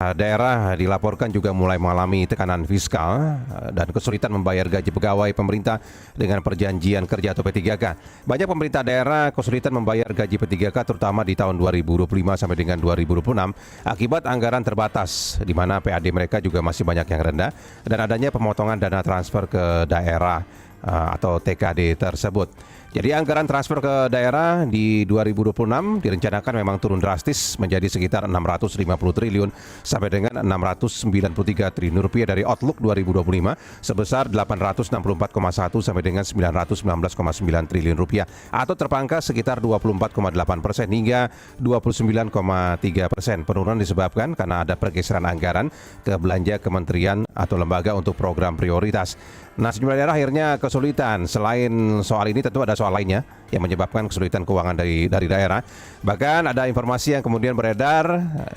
Daerah dilaporkan juga mulai mengalami tekanan fiskal dan kesulitan membayar gaji pegawai pemerintah dengan perjanjian kerja atau P3K. Banyak pemerintah daerah kesulitan membayar gaji P3K terutama di tahun 2025 sampai dengan 2026 akibat anggaran terbatas di mana PAD mereka juga masih banyak yang rendah dan adanya pemotongan dana transfer ke daerah atau TKD tersebut. Jadi anggaran transfer ke daerah di 2026 direncanakan memang turun drastis menjadi sekitar 650 triliun sampai dengan 693 triliun rupiah dari Outlook 2025 sebesar 864,1 sampai dengan 919,9 triliun rupiah atau terpangkas sekitar 24,8% hingga 29,3%. Penurunan disebabkan karena ada pergeseran anggaran ke belanja kementerian atau lembaga untuk program prioritas. Nah, sejumlah daerah akhirnya kesulitan. Selain soal ini tentu ada soal lainnya yang menyebabkan kesulitan keuangan dari daerah. Bahkan ada informasi yang kemudian beredar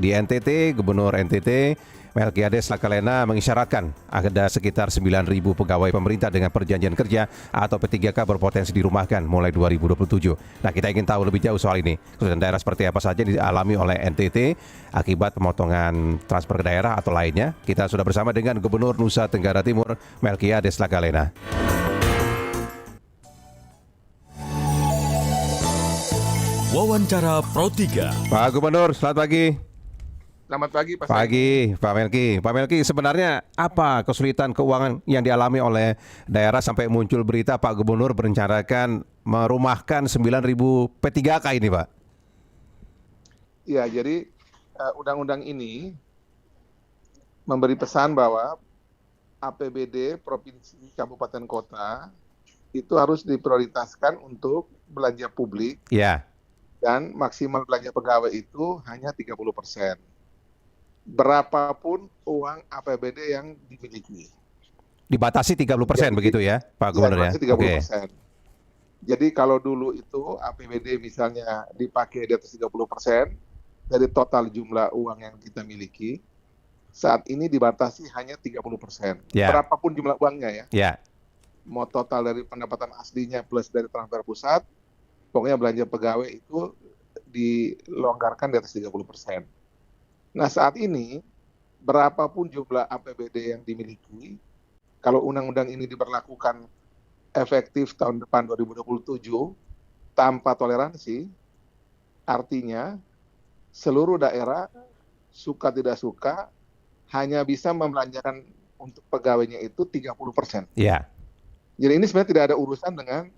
di NTT, Gubernur NTT Melkiades Lakalena mengisyaratkan ada sekitar 9.000 pegawai pemerintah dengan perjanjian kerja atau P3K berpotensi dirumahkan mulai 2027. Nah, kita ingin tahu lebih jauh soal ini. Kesulitan daerah seperti apa saja yang dialami oleh NTT akibat pemotongan transfer ke daerah atau lainnya. Kita sudah bersama dengan Gubernur Nusa Tenggara Timur Melkiades Lakalena. Wawancara Pro 3. Pak Gubernur, selamat pagi. Selamat pagi, Pak. Pak Melki. Pak Melki, sebenarnya apa kesulitan keuangan yang dialami oleh daerah sampai muncul berita Pak Gubernur berencanakan merumahkan 9.000 P3K ini, Pak? Ya, jadi undang-undang ini memberi pesan bahwa APBD Provinsi Kabupaten Kota itu harus diprioritaskan untuk belanja publik. Ya. Dan maksimal belanja pegawai itu hanya 30%. Berapapun uang APBD yang dimiliki. Dibatasi 30% Jadi, begitu ya, Pak Gubernur ya? Dibatasi 30%. Jadi kalau dulu itu APBD misalnya dipakai di atas 30% dari total jumlah uang yang kita miliki, saat ini dibatasi hanya 30%. Ya. Berapapun jumlah uangnya ya. Ya. Mau total dari pendapatan aslinya plus dari transfer pusat, pokoknya belanja pegawai itu dilonggarkan di atas 30%. Nah, saat ini berapapun jumlah APBD yang dimiliki, kalau undang-undang ini diberlakukan efektif tahun depan 2027 tanpa toleransi, artinya seluruh daerah suka tidak suka hanya bisa membelanjakan untuk pegawainya itu 30%. Ya. Jadi ini sebenarnya tidak ada urusan dengan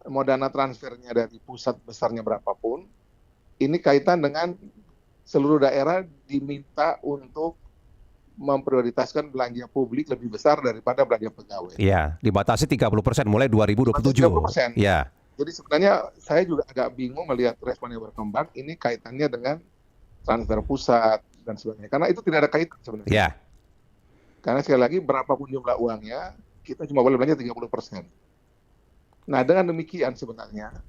mau dana transfernya dari pusat besarnya berapapun. Ini kaitan dengan seluruh daerah diminta untuk memprioritaskan belanja publik lebih besar daripada belanja pegawai. Iya, dibatasi 30% mulai 2027. 30%. Ya. Jadi sebenarnya saya juga agak bingung melihat respon yang berkembang. Ini kaitannya dengan transfer pusat dan sebagainya. Karena itu tidak ada kaitan sebenarnya. Ya. Karena sekali lagi berapapun jumlah uangnya, kita cuma boleh belanja 30%. Nah, dengan demikian sebenarnya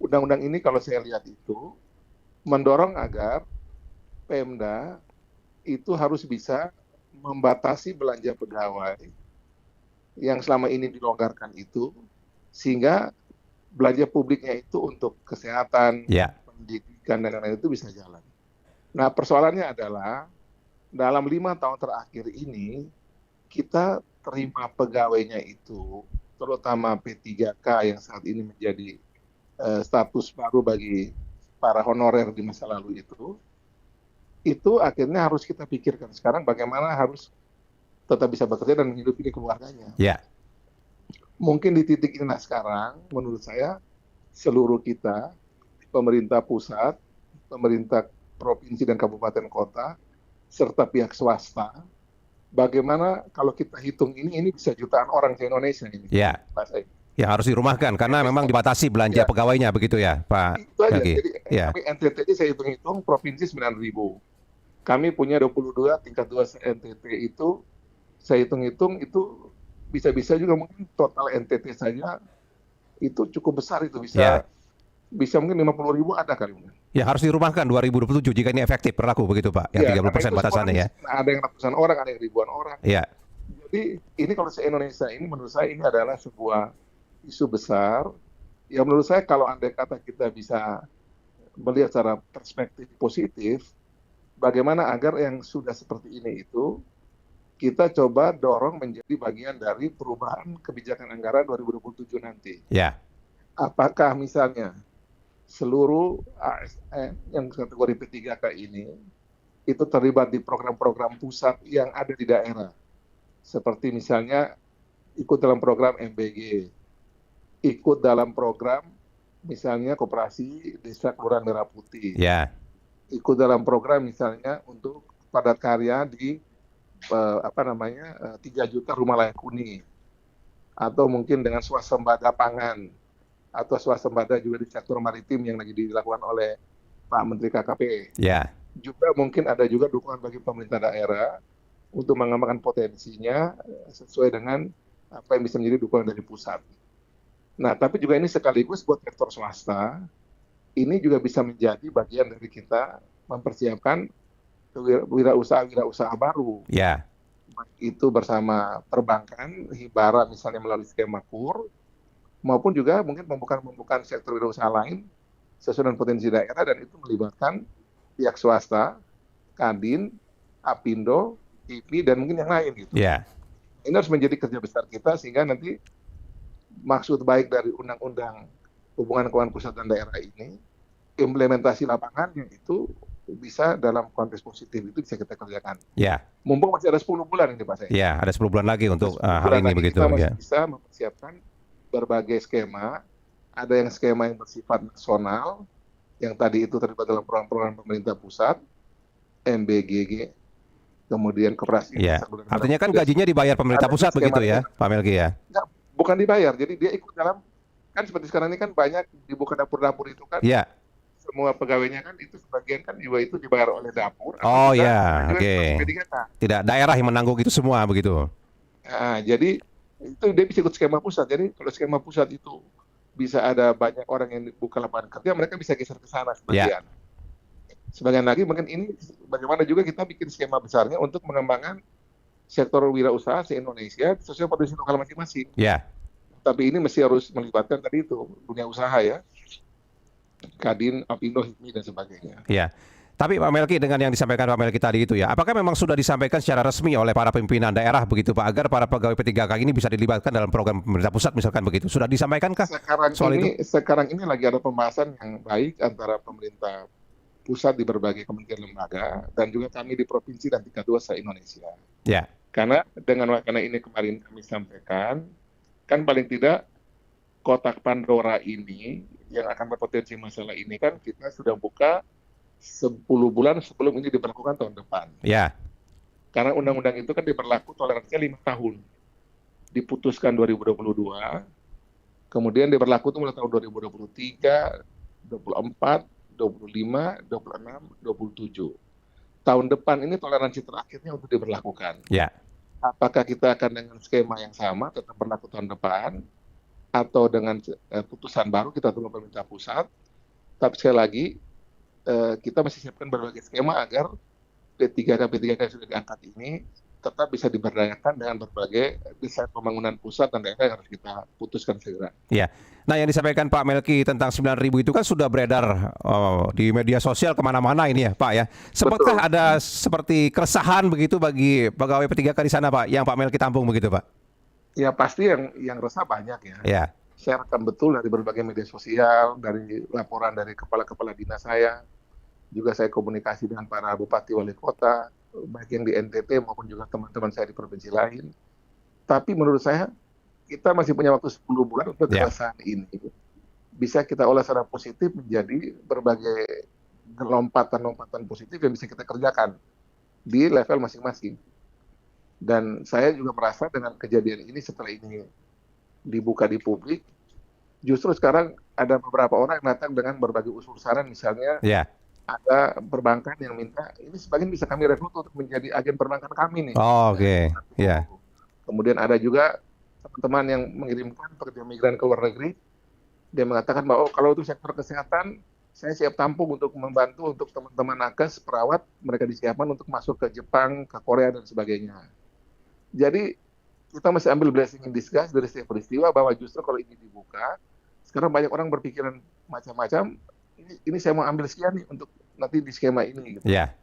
undang-undang ini kalau saya lihat itu mendorong agar Pemda itu harus bisa membatasi belanja pegawai yang selama ini dilonggarkan itu, sehingga belanja publiknya itu untuk kesehatan, pendidikan, dan lain-lain itu bisa jalan. Nah, persoalannya adalah dalam 5 tahun terakhir ini, kita terima pegawainya itu, terutama P3K yang saat ini menjadi status baru bagi para honorer di masa lalu itu akhirnya harus kita pikirkan sekarang bagaimana harus tetap bisa bekerja dan menghidupi keluarganya. Ya. Mungkin di titik ini sekarang, menurut saya seluruh kita, pemerintah pusat, pemerintah provinsi dan kabupaten kota, serta pihak swasta, bagaimana kalau kita hitung ini bisa jutaan orang di Indonesia ini. Ya. Ya harus dirumahkan karena memang dibatasi belanja pegawainya begitu ya, Pak. Itu aja. Melki. Jadi kami NTT saya hitung provinsi 9.000. Kami punya 22 tingkat 2 NTT itu, saya hitung-hitung itu bisa-bisa juga mungkin total NTT saja itu cukup besar itu bisa mungkin 50.000 ada kali mungkin. Ya harus dirumahkan 2027 jika ini efektif berlaku begitu Pak, yang 30% batasannya ya. Ada yang ratusan orang, ada yang ribuan orang. Iya. Jadi ini kalau se-Indonesia ini menurut saya ini adalah sebuah isu besar. Ya menurut saya kalau andai kata kita bisa melihat secara perspektif positif, bagaimana agar yang sudah seperti ini itu kita coba dorong menjadi bagian dari perubahan kebijakan anggaran 2027 nanti. Ya, Apakah misalnya seluruh ASN yang kategori P3K ini itu terlibat di program-program pusat yang ada di daerah. Seperti misalnya ikut dalam program MBG, ikut dalam program misalnya koperasi desa kelurahan Merah Putih, ya, ikut dalam program misalnya untuk padat karya di 3 juta rumah layak huni, atau mungkin dengan swasembada pangan, atau swasembada juga di sektor maritim yang lagi dilakukan oleh Pak Menteri KKP. ya, Juga mungkin ada juga dukungan bagi pemerintah daerah untuk mengembangkan potensinya sesuai dengan apa yang bisa menjadi dukungan dari pusat. Nah, tapi juga ini sekaligus buat sektor swasta, ini juga bisa menjadi bagian dari kita mempersiapkan wirausaha baru. ya, Itu bersama perbankan, hibara misalnya melalui skema KUR, maupun juga mungkin pembukaan sektor wirausaha lain sesuai dengan potensi daerah, dan itu melibatkan pihak swasta, Kadin, Apindo, IPI, dan mungkin yang lain gitu. ya, Ini harus menjadi kerja besar kita sehingga nanti maksud baik dari Undang-Undang Hubungan Keuangan Pusat dan Daerah ini, implementasi lapangannya itu bisa dalam konteks positif itu bisa kita kerjakan. ya, Mumpung masih ada 10 bulan ini Pak Said. ya. Ada 10 bulan lagi untuk 10 hal bulan ini lagi begitu. kita masih Ya, bisa mempersiapkan berbagai skema. Ada yang skema yang bersifat nasional, yang tadi itu terlibat dalam program-program pemerintah pusat, MBGG, kemudian koperasi. ya. Artinya kan gajinya dibayar pemerintah pusat begitu ya, Pak Melki ya? Enggak, bukan dibayar, jadi dia ikut dalam, kan seperti sekarang ini kan banyak dibuka dapur-dapur itu kan, Ya. semua pegawainya kan itu sebagian kan juga itu dibayar oleh dapur. Oh atau juga ya, ada juga oke. yang sebagai P3K. Tidak daerah yang menanggung itu semua begitu. Nah, jadi itu dia bisa ikut skema pusat. Jadi kalau skema pusat itu bisa ada banyak orang yang buka lapangan kerja, mereka bisa geser ke sana sebagian. Sebagian lagi mungkin ini bagaimana juga kita bikin skema besarnya untuk mengembangkan sektor wirausaha se-Indonesia sesuai potensi lokal masing-masing. Ya, Tapi ini mesti harus melibatkan tadi itu dunia usaha ya, Kadin, Apindo, HIPMI dan sebagainya. ya. Tapi Pak Melki, dengan yang disampaikan Pak Melki tadi itu ya, apakah memang sudah disampaikan secara resmi oleh para pimpinan daerah begitu Pak, agar para pegawai P3K ini bisa dilibatkan dalam program pemerintah pusat misalkan begitu? Sudah disamaikankah soal itu? Sekarang ini lagi ada pembahasan yang baik antara pemerintah pusat di berbagai kementerian lembaga dan juga kami di provinsi dan tingkat 2 se-Indonesia. Ya, Karena ini kemarin kami sampaikan, kan paling tidak kotak Pandora ini yang akan berpotensi masalah ini kan kita sudah buka 10 bulan sebelum ini diberlakukan tahun depan. ya, Karena undang-undang itu kan diberlaku toleransinya 5 tahun. Diputuskan 2022, kemudian diberlaku itu mulai tahun 2023, 24, 25, 26, 27. Tahun depan ini toleransi terakhirnya untuk diberlakukan. ya, Apakah kita akan dengan skema yang sama tetap berlaku tahun depan, atau dengan putusan baru kita tunggu pemerintah pusat. Tapi sekali lagi kita masih siapkan berbagai skema agar P3K yang sudah diangkat ini tetap bisa diberdayakan dengan berbagai desain pembangunan pusat dan daerah yang harus kita putuskan segera. ya. Nah, yang disampaikan Pak Melki tentang 9.000 itu kan sudah beredar di media sosial kemana-mana ini ya Pak ya. Sempatkah ada seperti keresahan begitu bagi pegawai P3K di sana Pak, yang Pak Melki tampung begitu Pak? Ya pasti yang resah banyak ya. Ya, Saya rekam betul dari berbagai media sosial, dari laporan dari kepala-kepala dinas saya, juga saya komunikasi dengan para bupati wali kota, baik yang di NTT maupun juga teman-teman saya di provinsi lain. Tapi menurut saya kita masih punya waktu 10 bulan untuk keresahan ini bisa kita olah secara positif menjadi berbagai lompatan-lompatan positif yang bisa kita kerjakan di level masing-masing. Dan saya juga merasa dengan kejadian ini setelah ini dibuka di publik, justru sekarang ada beberapa orang yang datang dengan berbagai usul saran, misalnya ya. ada perbankan yang minta ini sebagian bisa kami rekrut untuk menjadi agen perbankan kami nih. Oh, oke. Ya. Kemudian ada juga teman-teman yang mengirimkan pekerja migran ke luar negeri, dia mengatakan bahwa kalau untuk sektor kesehatan saya siap tampung untuk membantu untuk teman-teman nakes, perawat, mereka disiapkan untuk masuk ke Jepang, ke Korea dan sebagainya. Jadi kita masih ambil blessing in disguise dari setiap peristiwa, bahwa justru kalau ini dibuka, sekarang banyak orang berpikiran macam-macam, ini saya mau ambil sekian nih untuk nanti di skema ini. Gitu. Ya.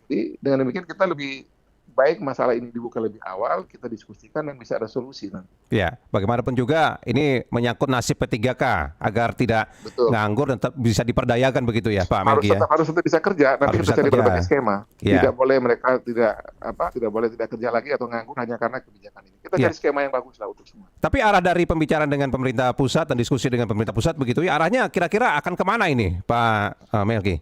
Jadi dengan demikian kita lebih baik masalah ini dibuka lebih awal, kita diskusikan dan bisa ada solusi nanti. Ya, bagaimanapun juga ini menyangkut nasib P3K agar tidak Betul. nganggur dan tetap bisa diperdayakan begitu ya, Pak Harus Melki ya. tetap bisa kerja. Nanti Harus kita bisa cari kerja. berbagai skema. Ya. Tidak boleh mereka tidak boleh tidak kerja lagi atau nganggur hanya karena kebijakan ini. Kita Ya. cari skema yang bagus lah untuk semua. Tapi arah dari pembicaraan dengan pemerintah pusat dan diskusi dengan pemerintah pusat begitu ya, arahnya kira-kira akan kemana ini, Pak Melki?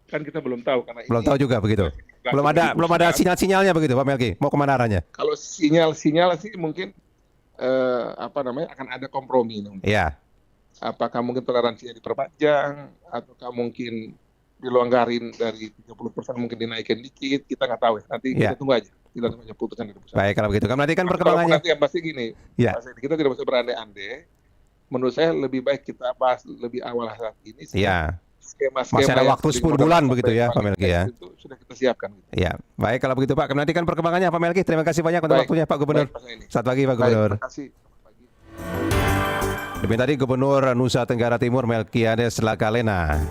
Kan kita belum tahu karena Belum ini tahu juga begitu. Belum ada sinyal-sinyalnya begitu, Pak Melki. Mau kemana arahnya? kalau sinyal sih mungkin akan ada kompromi nanti. Ya, Apakah mungkin toleransinya diperpanjang ataukah mungkin dilonggarin dari 30% mungkin dinaikin dikit, kita nggak tahu ya. Nanti Ya. kita tunggu aja putusan dari pusat. baik kalau begitu. Nanti kan Kalau perkembangannya. nanti yang pasti gini, Ya. Mas Edi, kita tidak usah berandai-andai. Menurut saya lebih baik kita bahas lebih awal saat ini. Ya, Skema-skema masih ada yang waktu tadi 10 modal bulan sampai begitu ya, Pak paling Melki ya. itu sudah kita siapkan. ya. Baik kalau begitu Pak. Nanti kan perkembangannya Pak Melki. Terima kasih banyak untuk Baik. waktunya Pak Gubernur. Baik, Mas Edi. Selamat pagi Pak Baik, Gubernur. terima kasih. Selamat pagi. Demikian tadi Gubernur Nusa Tenggara Timur Melkiades Lakalena.